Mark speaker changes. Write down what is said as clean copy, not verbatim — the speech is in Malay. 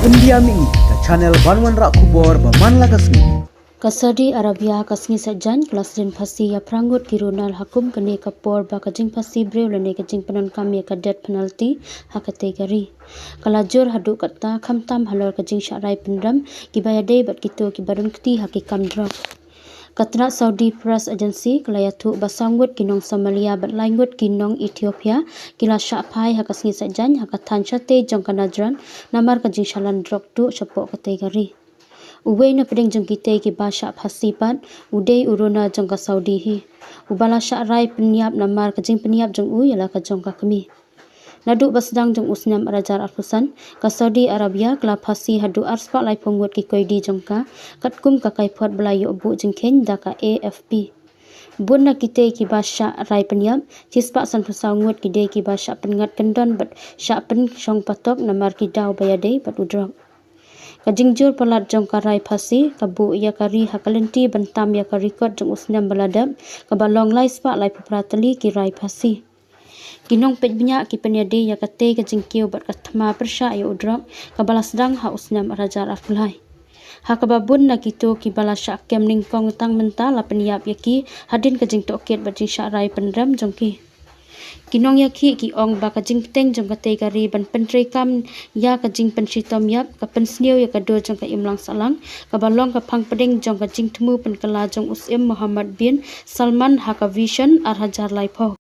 Speaker 1: India mi ke channel Banwan Rak Kubor Baman Lagasni.
Speaker 2: Kasadi Arabia kasngi sajan kelas din phasi ya prangut ki runar hakum kene kapor ba kajing phasi breu lene kajing penon kami ka death penalty hakate gari kalajur hadu kata khamtam halor kajing syarai pendam ki bayade bat kito ki barun kti hakikam drop Katra Saudi Press Agency kelayatu basangut kinong Somalia bat langut kinong Ethiopia kila syapai hakasngi sajan hakatan chate jong kanadran namar kajing shalan drop tu sapok kate gari Uwe na pedeng jong kita ki basha phasi pat udai uruna jong ka Saudi hi ubala sya rai peniap namar kajing peniap jong u yala ka jong ka kami nadu basdang jong usnam rajar afusan ka Saudi Arabia kala phasi hadu arspa lai phongut ki koidi jong ka katkum ka kai phot belayu bu jing khen da ka AFP Bun na kita ki basha rai peniap cispa san pusangut ki de ki basha pengat kendon bat sya pen song patok namar ki daw bayade bat udrok Kajingjur pelat jong karai phasi kabu ya kari hakalenti bentam ya karikot jong usnam baladap kabalong lai spa lai pratali ki rai phasi Kinong pejbnya ki penyade ya kate kajingkiu bat kathma persya ya udrok kabalas dang ha usnam rajar afulai Hakababun na kito ki balasya kem ningkong tang mental la peniap yaki hadin kajing toket bat jing syarai pendram jongki Kinong yaki ki ong ba kajing teng jong kate gari ban pentre kam ya kajing pensitom yap ka pensniu ya kado jong ka imlang salang ka balong ka phang pedeng jong kajing temu pen kala jong usim Muhammad bin Salman haka vision ar hajar lai pho